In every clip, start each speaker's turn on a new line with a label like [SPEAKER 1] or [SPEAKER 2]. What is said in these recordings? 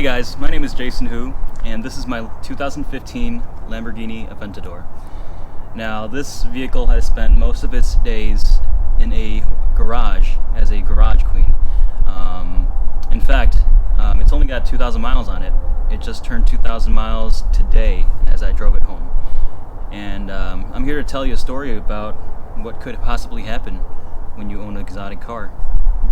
[SPEAKER 1] guys, my name is Jason Hu, and this is my 2015 Lamborghini Aventador. Now, this vehicle has spent most of its days in a garage as a garage queen. In fact, it's only got 2,000 miles on it. It just turned 2,000 miles today as I drove it home. And I'm here to tell you a story about what could possibly happen when you own an exotic car.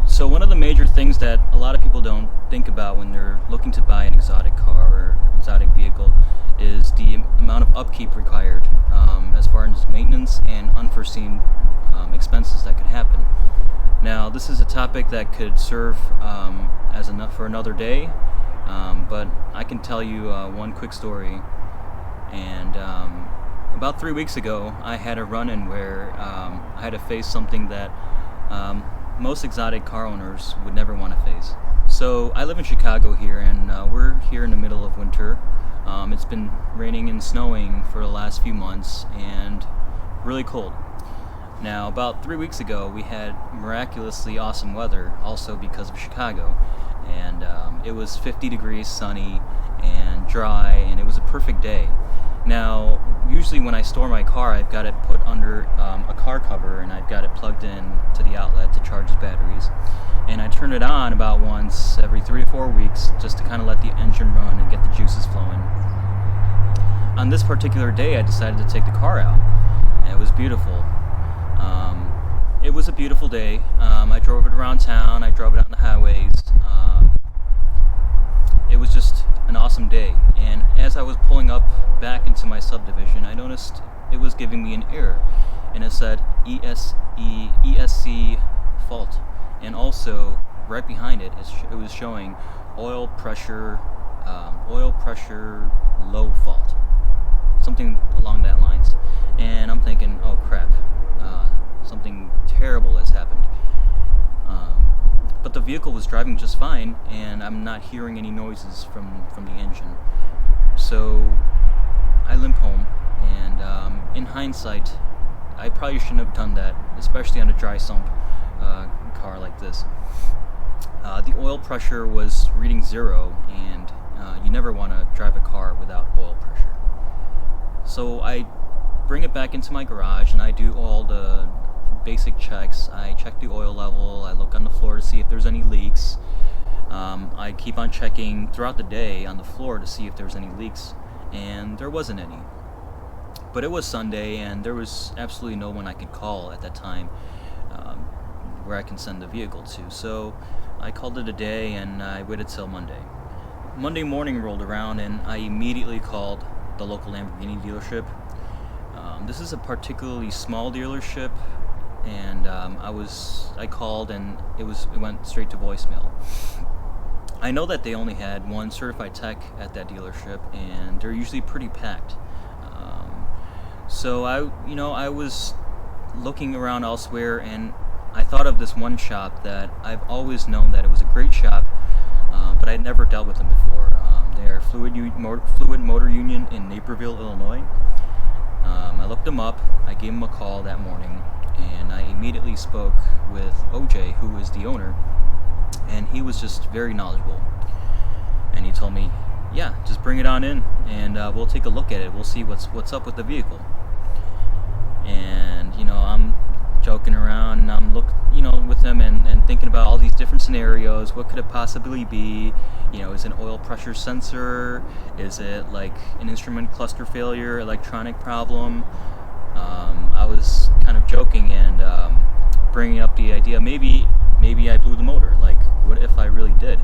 [SPEAKER 1] So one of the major things that a lot of people don't think about when they're looking to buy an exotic car or exotic vehicle is the amount of upkeep required as far as maintenance and unforeseen expenses that could happen. Now, this is a topic that could serve as enough for another day, but I can tell you one quick story. And about 3 weeks ago, I had a run-in where I had to face something that most exotic car owners would never want to face. So I live in Chicago here, and we're here in the middle of winter. It's been raining and snowing for the last few months and really cold. Now, about 3 weeks ago, we had miraculously awesome weather, also because of Chicago. And it was 50 degrees, sunny, and dry, and it was a perfect day. Now, usually when I store my car, I've got it put under a car cover, and I've got it plugged in to the outlet to charge the batteries. And I turn it on about once every 3 to 4 weeks just to kind of let the engine run and get the juices flowing. On this particular day, I decided to take the car out, and it was beautiful. It was a beautiful day. I drove it around town, I drove it on the highways. It was just an awesome day, and as I was pulling up back into my subdivision, I noticed it was giving me an error, and it said ESC fault, and also right behind it, it was showing oil pressure low fault, something along that lines. And I'm thinking, oh crap, something terrible has happened. But the vehicle was driving just fine, and I'm not hearing any noises from the engine. So I limp home, and in hindsight, I probably shouldn't have done that, especially on a dry sump car like this. The oil pressure was reading 0, and you never want to drive a car without oil pressure. So I bring it back into my garage, and I do all the basic checks. I check the oil level, I look on the floor to see if there's any leaks. I keep on checking throughout the day on the floor to see if there's any leaks, and there wasn't any. But it was Sunday, and there was absolutely no one I could call at that time where I can send the vehicle to. So I called it a day, and I waited till Monday. Monday morning rolled around, and I immediately called the local Lamborghini dealership. This is a particularly small dealership, and I called, and it went straight to voicemail. I know that they only had one certified tech at that dealership, and they're usually pretty packed. So I was looking around elsewhere, and I thought of this one shop that I've always known that it was a great shop, but I'd never dealt with them before. They're Fluid Motor Union in Naperville, Illinois. I looked them up, I gave them a call that morning, and I immediately spoke with OJ, who is the owner, and he was just very knowledgeable. And he told me, yeah, just bring it on in, and we'll take a look at it. We'll see what's up with the vehicle. And I'm joking around, and I'm with him and thinking about all these different scenarios. What could it possibly be? Is it an oil pressure sensor? Is it like an instrument cluster failure, electronic problem? I was kind of joking and bringing up the idea, maybe I blew the motor. Like, what if I really did?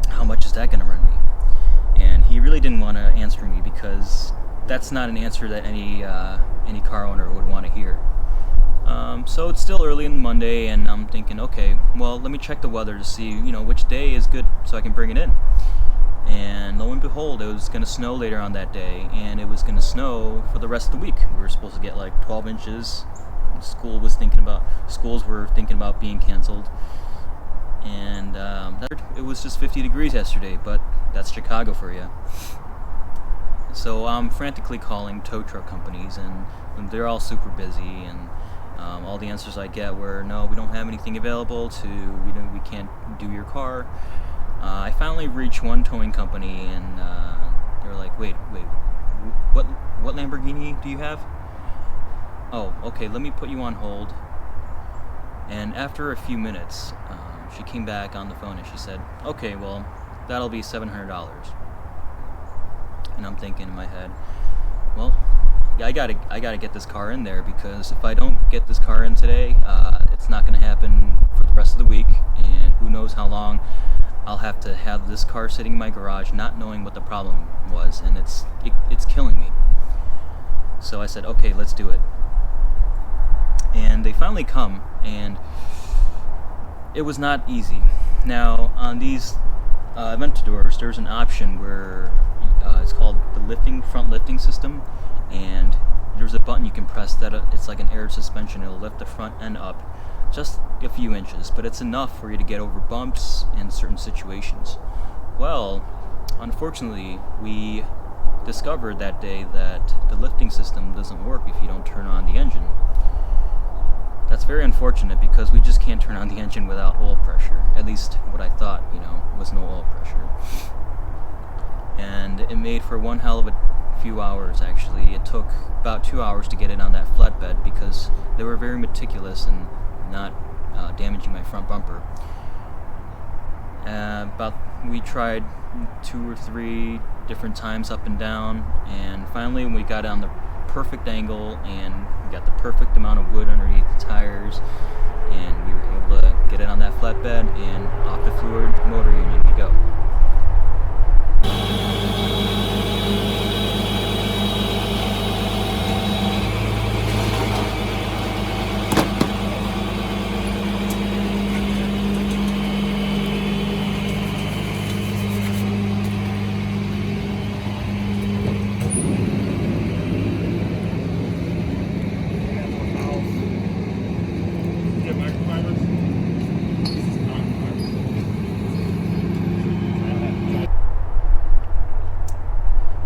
[SPEAKER 1] How much is that going to run me? And he really didn't want to answer me, because that's not an answer that any car owner would want to hear. So it's still early in Monday, and I'm thinking, okay, well, let me check the weather to see, which day is good so I can bring it in. And lo and behold, it was going to snow later on that day, and it was going to snow for the rest of the week. We were supposed to get like 12 inches. Schools were thinking about being canceled. And it was just 50 degrees yesterday, but that's Chicago for you. So I'm frantically calling tow truck companies, and they're all super busy, and all the answers I get were, no, we don't have anything available we can't do your car. I finally reached one towing company, and they were like, wait, what Lamborghini do you have? Oh, okay, let me put you on hold. And after a few minutes, she came back on the phone and she said, okay, well, that'll be $700. And I'm thinking in my head, well, I gotta get this car in there, because if I don't get this car in today, it's not gonna happen for the rest of the week, and who knows how long I'll have to have this car sitting in my garage, not knowing what the problem was, and it's killing me. So I said, okay, let's do it. And they finally come, and it was not easy. Now, on these Aventadors, there's an option where it's called the front lifting system, and there's a button you can press that it's like an air suspension. It'll lift the front end up just a few inches, but it's enough for you to get over bumps in certain situations. Well, unfortunately, we discovered that day that the lifting system doesn't work if you don't turn on the engine. That's very unfortunate, because we just can't turn on the engine without oil pressure. At least what I thought, was no oil pressure. And it made for one hell of a few hours, actually. It took about 2 hours to get it on that flatbed, because they were very meticulous in not damaging my front bumper. We tried 2 or 3 different times up and down, and finally we got it on the perfect angle, and we got the perfect amount of wood underneath the tires, and we were able to get it on that flatbed, and off the Fluid Motor Union we go.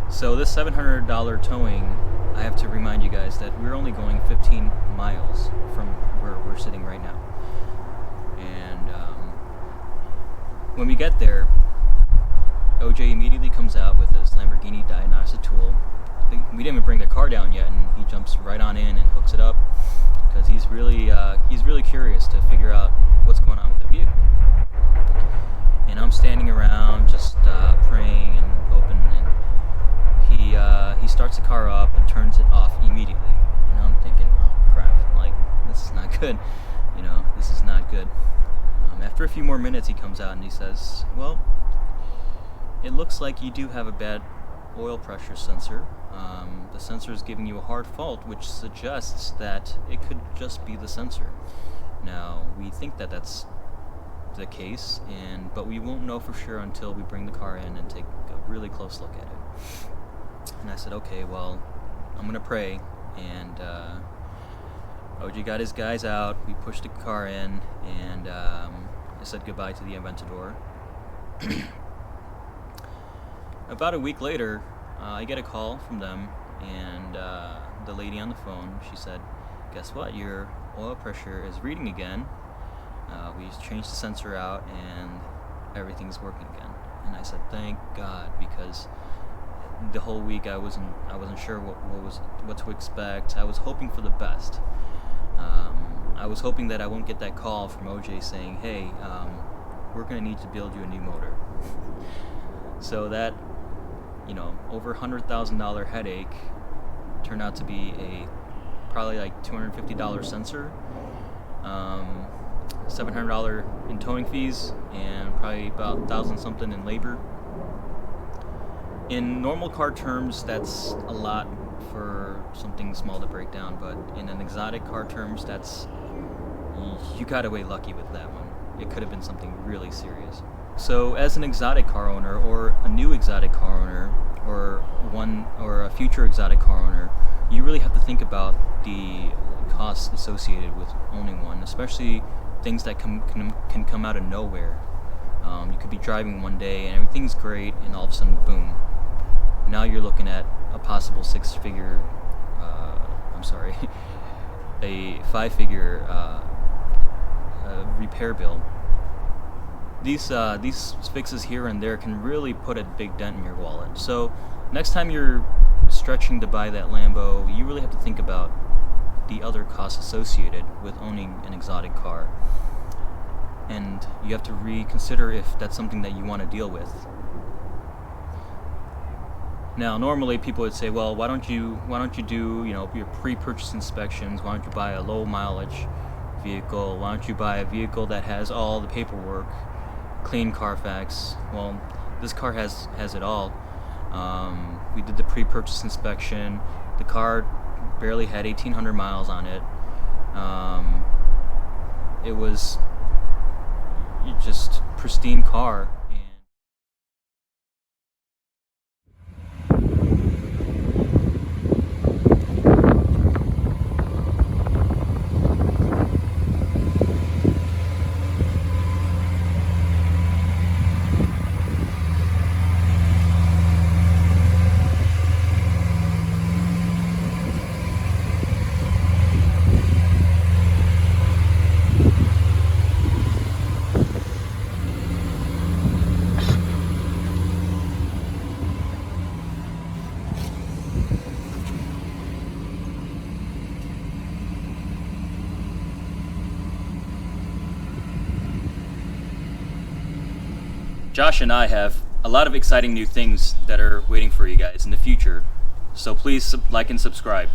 [SPEAKER 1] So this $700 towing, I have to remind you guys that we're only going 15 miles from where we're sitting right now. And when we get there, OJ immediately comes out with his Lamborghini diagnostic tool. We didn't even bring the car down yet, and he jumps right on in and hooks it up, because he's really curious to figure out what's going on with the vehicle. And I'm standing around just praying and hoping, and he starts the car up and turns it off immediately. And I'm thinking, oh crap, this is not good. This is not good. After a few more minutes, he comes out and he says, well, it looks like you do have a bad oil pressure sensor. The sensor is giving you a hard fault, which suggests that it could just be the sensor. Now, we think that that's the case, but we won't know for sure until we bring the car in and take a really close look at it. And I said, okay, well, I'm going to pray. And OG got his guys out. We pushed the car in, and I said goodbye to the Aventador. About a week later, I get a call from them, and the lady on the phone, she said, guess what, your oil pressure is reading again. We changed the sensor out, and everything's working again. And I said, thank God, because the whole week I wasn't sure what to expect. I was hoping for the best. I was hoping that I won't get that call from OJ saying, hey, we're going to need to build you a new motor. So that, over $100,000 headache turned out to be a probably like $250 sensor, $700 in towing fees, and probably about $1,000 something in labor. In normal car terms, that's a lot for something small to break down, but in an exotic car terms, you got away lucky with that one. It could have been something really serious. So as an exotic car owner, or a new exotic car owner, or a future exotic car owner, you really have to think about the costs associated with owning one, especially things that can come out of nowhere. You could be driving one day and everything's great, and all of a sudden, boom. Now you're looking at a possible six-figure, a five-figure repair bill. these fixes here and there can really put a big dent in your wallet. So next time you're stretching to buy that Lambo, you really have to think about the other costs associated with owning an exotic car, and you have to reconsider if that's something that you want to deal with. Now, normally people would say, well, why don't you do, your pre-purchase inspections? Why don't you buy a low mileage vehicle? Why don't you buy a vehicle that has all the paperwork, clean Carfax? Well, this car has it all. We did the pre-purchase inspection. The car barely had 1,800 miles on it. It was just pristine car. Josh and I have a lot of exciting new things that are waiting for you guys in the future, so please like and subscribe.